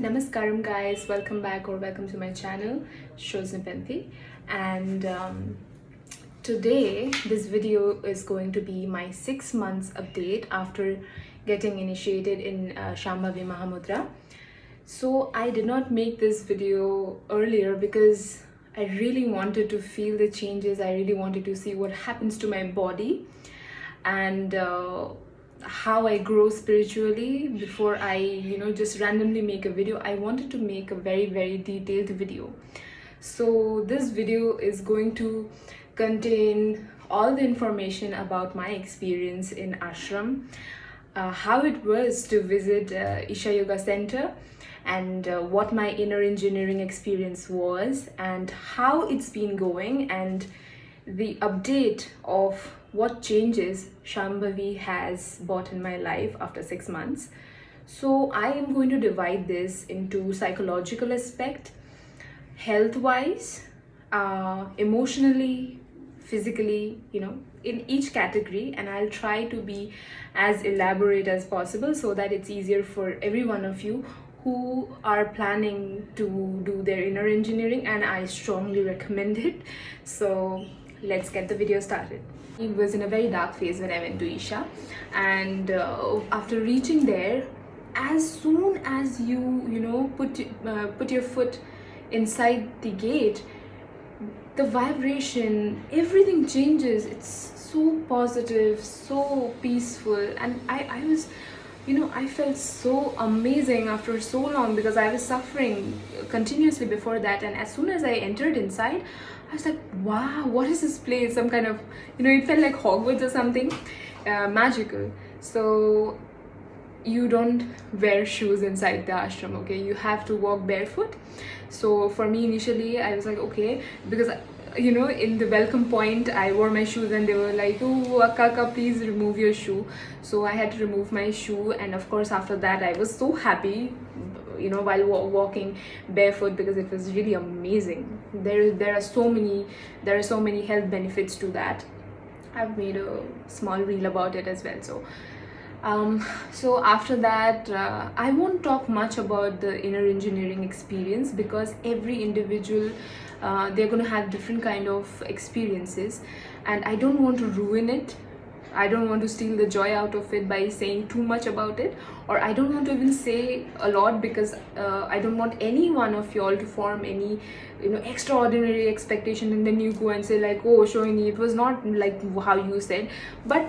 Namaskaram guys, welcome back or welcome to my channel Shambhavi. And today this video is going to be my 6 months update after getting initiated in Shambhavi mahamudra. So I did not make this video earlier because I really wanted to feel the changes. I really wanted to see what happens to my body and how I grow spiritually before I just randomly make a video. I wanted to make a very detailed video. So this video is going to contain all the information about my experience in ashram, how it was to visit Isha Yoga Center, and what my inner engineering experience was and how it's been going, and the update of what changes Shambhavi has brought in my life after 6 months. So I am going to divide this into psychological aspect, health wise, emotionally, physically, in each category, and I'll try to be as elaborate as possible so that it's easier for every one of you who are planning to do their inner engineering, and I strongly recommend it. So let's get the video started. I was in a very dark phase when I went to Isha, and after reaching there, as soon as you put your foot inside the gate, the vibration, everything changes. It's so positive, so peaceful, and I was I felt so amazing after so long because I was suffering continuously before that. And as soon as I entered inside, I was like, wow, what is this place? Some kind of, it felt like Hogwarts or something, magical. So you don't wear shoes inside the ashram, okay? You have to walk barefoot. So for me, initially, I was like, okay, because in the welcome point, I wore my shoes and they were like, oh, Akka, please remove your shoe. So I had to remove my shoe, and of course, after that, I was so happy, while walking barefoot, because it was really amazing. There are so many health benefits to that. I've made a small reel about it as well. So after that, I won't talk much about the inner engineering experience because every individual, they're going to have different kind of experiences, and I don't want to ruin it. I don't want to steal the joy out of it by saying too much about it, or I don't want to even say a lot because I don't want any one of y'all to form any extraordinary expectation, and then you go and say like, oh Shohini, it was not like how you said. But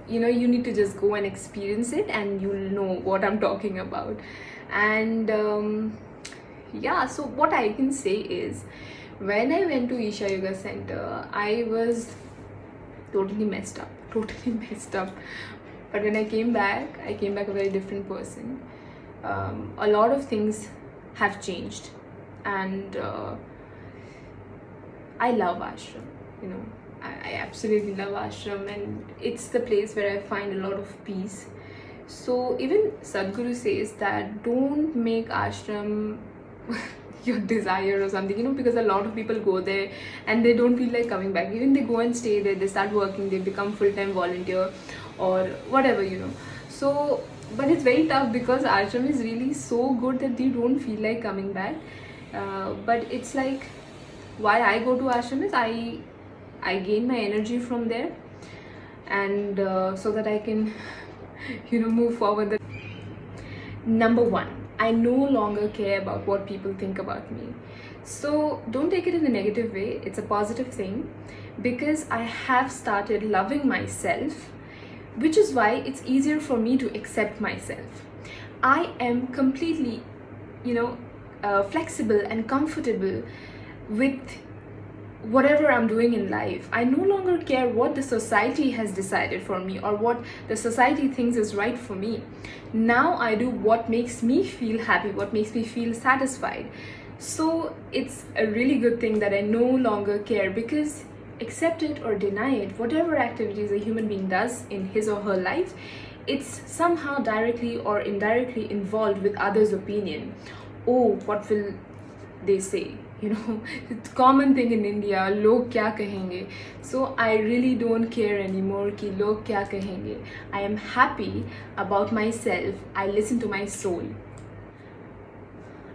you need to just go and experience it and you'll know what I'm talking about. And yeah, so what I can say is, when I went to Isha Yoga Center, I was totally messed up. But when I came back a very different person. A lot of things have changed, and I love ashram. I absolutely love ashram, and it's the place where I find a lot of peace. So even Sadhguru says that don't make ashram your desire or something, because a lot of people go there and they don't feel like coming back. Even they go and stay there, they start working, they become full-time volunteer or whatever. So, but it's very tough because ashram is really so good that you don't feel like coming back. But it's like, why I go to ashram is I gain my energy from there, and so that I can move forward. Number one, I no longer care about what people think about me. So don't take it in a negative way. It's a positive thing, because I have started loving myself, which is why it's easier for me to accept myself. I am completely flexible and comfortable with whatever I'm doing in life. I no longer care what the society has decided for me or what the society thinks is right for me. Now I do what makes me feel happy, what makes me feel satisfied. So it's a really good thing that I no longer care, because accept it or deny it, whatever activities a human being does in his or her life, it's somehow directly or indirectly involved with others' opinion. Oh, what will they say? It's a common thing in India, log kya kahenge. So I really don't care anymore ki log kya kahenge. I am happy about myself. I listen to my soul.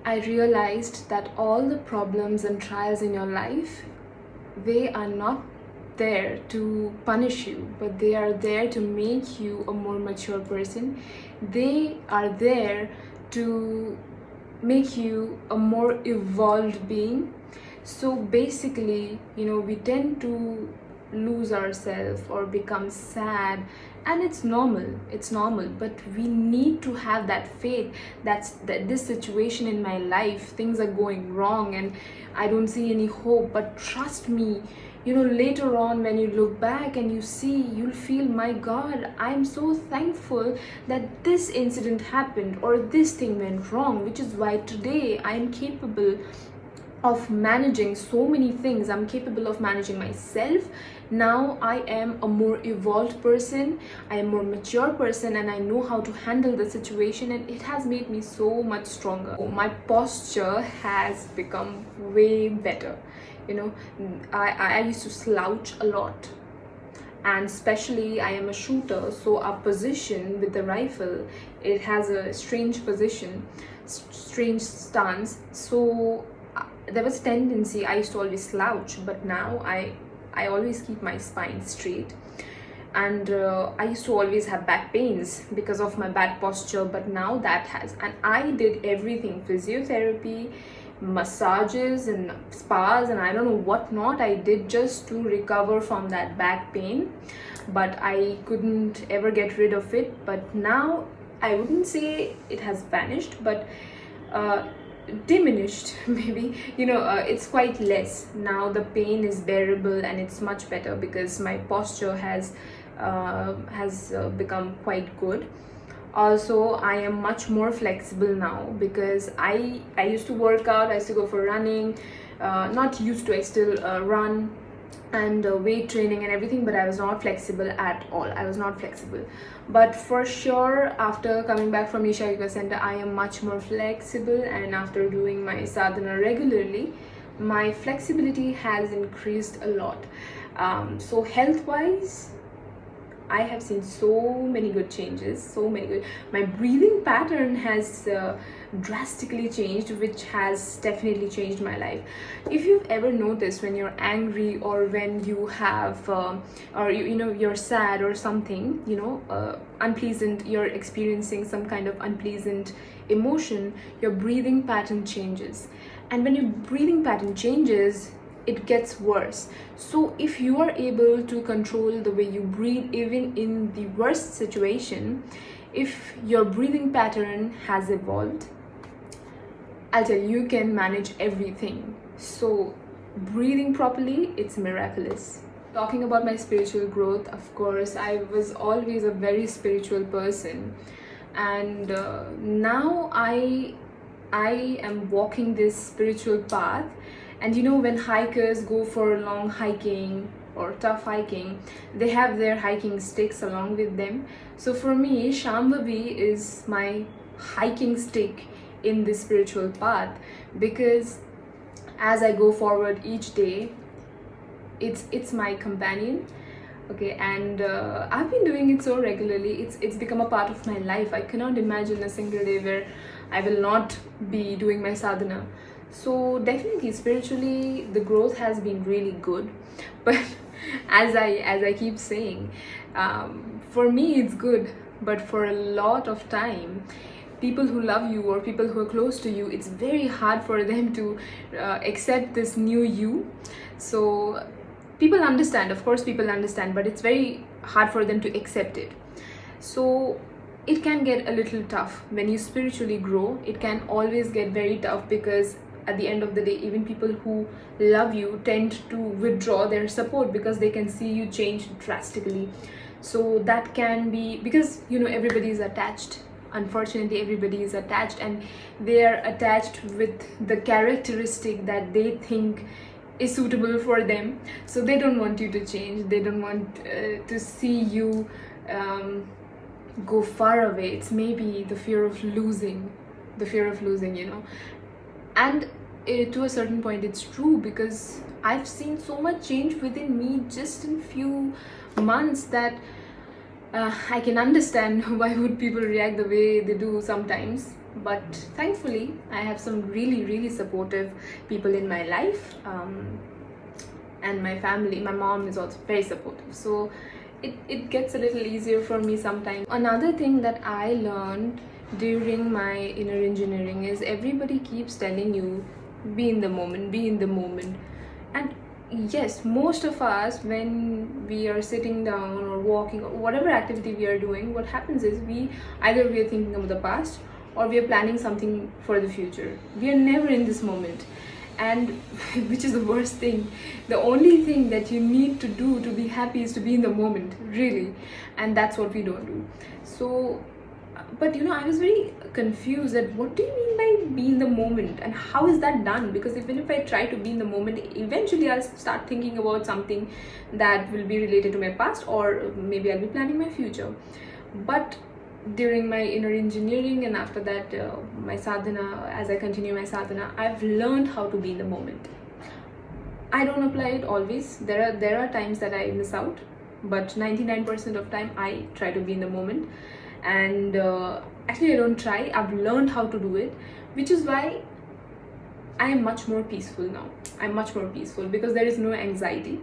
I realized that all the problems and trials in your life, they are not there to punish you, but they are there to make you a more mature person. They are there to make you a more evolved being. So basically, we tend to lose ourselves or become sad, and it's normal, but we need to have that faith that this situation in my life, things are going wrong and I don't see any hope, but trust me, later on when you look back and you see, you'll feel, my God, I'm so thankful that this incident happened or this thing went wrong, which is why today I'm capable of managing so many things. I'm capable of managing myself. Now I am a more evolved person, I am a more mature person, and I know how to handle the situation, and it has made me so much stronger. My posture has become way better. I used to slouch a lot, and especially I am a shooter, so our position with the rifle, it has a strange position, strange stance. So there was a tendency, I used to always slouch, but now I always keep my spine straight. And I used to always have back pains because of my bad posture, but now that has, and I did everything, physiotherapy, massages and spas, and I don't know what not I did just to recover from that back pain, but I couldn't ever get rid of it. But now I wouldn't say it has vanished, but diminished maybe. It's quite less now. The pain is bearable and it's much better because my posture has become quite good. Also, I am much more flexible now because I used to work out, I used to go for running, not used to, I still run, and weight training and everything, but I was not flexible at all. I was not flexible. But for sure, after coming back from Isha Yoga Center, I am much more flexible, and after doing my sadhana regularly, my flexibility has increased a lot. So health wise, I have seen so many good changes, so many good. My breathing pattern has drastically changed, which has definitely changed my life. If you've ever noticed, when you're angry or when you have or you're sad or something, unpleasant, you're experiencing some kind of unpleasant emotion, your breathing pattern changes. And when your breathing pattern changes, it gets worse. So if you are able to control the way you breathe even in the worst situation, if your breathing pattern has evolved, I'll tell you, you can manage everything. So breathing properly, it's miraculous. Talking about my spiritual growth, of course, I was always a very spiritual person, and now I am walking this spiritual path. And when hikers go for long hiking or tough hiking, they have their hiking sticks along with them. So for me, Shambhavi is my hiking stick in this spiritual path, because as I go forward each day, it's my companion. Okay, and I've been doing it so regularly, it's become a part of my life. I cannot imagine a single day where I will not be doing my sadhana. So definitely spiritually the growth has been really good, but as I keep saying, for me it's good, but for a lot of time, people who love you or people who are close to you, it's very hard for them to accept this new you. So people understand, of course people understand, but it's very hard for them to accept it. So it can get a little tough when you spiritually grow. It can always get very tough, because at the end of the day, even people who love you tend to withdraw their support because they can see you change drastically. So that can be because everybody is attached. Unfortunately, everybody is attached, and they are attached with the characteristic that they think is suitable for them. So they don't want you to change. They don't want to see you go far away. It's maybe the fear of losing, and to a certain point it's true, because I've seen so much change within me just in few months that I can understand why would people react the way they do sometimes. but thankfully I have some really supportive people in my life, and my family. My mom is also very supportive, so it gets a little easier for me sometimes. Another thing that I learned during my inner engineering is everybody keeps telling you, be in the moment, be in the moment. And yes, most of us, when we are sitting down or walking or whatever activity we are doing, what happens is we are thinking of the past or we are planning something for the future. We are never in this moment, and which is the worst thing. The only thing that you need to do to be happy is to be in the moment, really, and that's what we don't do. So but I was very confused that what do you mean by be in the moment, and how is that done? Because even if I try to be in the moment, eventually I'll start thinking about something that will be related to my past, or maybe I'll be planning my future. But during my inner engineering and after that my sadhana, as I continue my sadhana, I've learned how to be in the moment. I don't apply it always. There are times that I miss out, but 99% of time I try to be in the moment. And actually I don't try, I've learned how to do it, which is why I am much more peaceful now. I'm much more peaceful because there is no anxiety,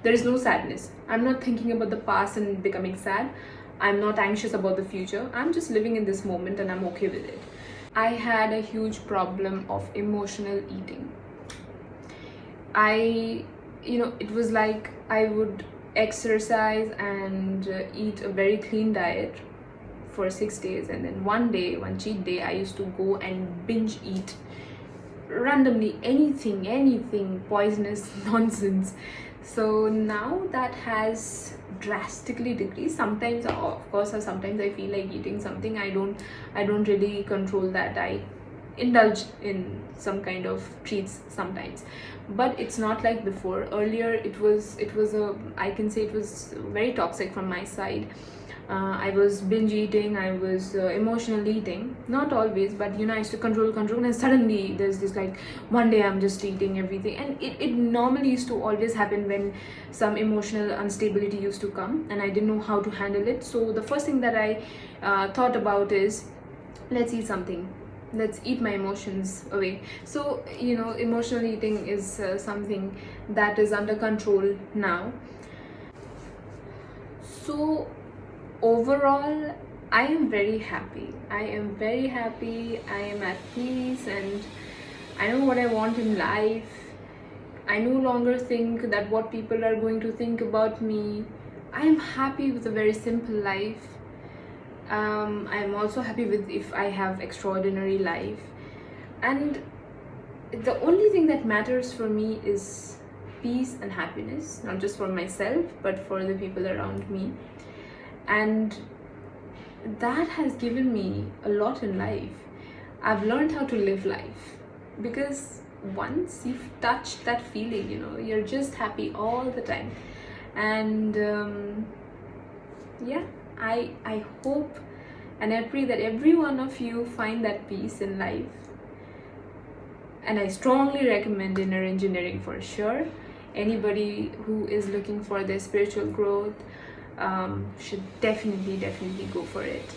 there is no sadness. I'm not thinking about the past and becoming sad. I'm not anxious about the future. I'm just living in this moment and I'm okay with it. I had a huge problem of emotional eating. It was like I would exercise and eat a very clean diet for 6 days, and then one cheat day, I used to go and binge eat randomly anything poisonous nonsense. So now that has drastically decreased. Sometimes, of course, sometimes I feel like eating something. I don't really control that. I indulge in some kind of treats sometimes, but it's not like before. Earlier I can say it was very toxic from my side. I was binge eating, I was emotional eating, not always, but I used to control, and suddenly there's this like one day I'm just eating everything. And it normally used to always happen when some emotional instability used to come and I didn't know how to handle it. So the first thing that I thought about is, let's eat something, let's eat my emotions away. So emotional eating is something that is under control now. So overall, I am very happy. I am at peace, and I know what I want in life. I no longer think that what people are going to think about me. I am happy with a very simple life. I am also happy with if I have extraordinary life, and the only thing that matters for me is peace and happiness, not just for myself but for the people around me. And that has given me a lot in life. I've learned how to live life, because once you've touched that feeling, you're just happy all the time. And I hope and I pray that every one of you find that peace in life. And I strongly recommend inner engineering for sure. Anybody who is looking for their spiritual growth should definitely go for it.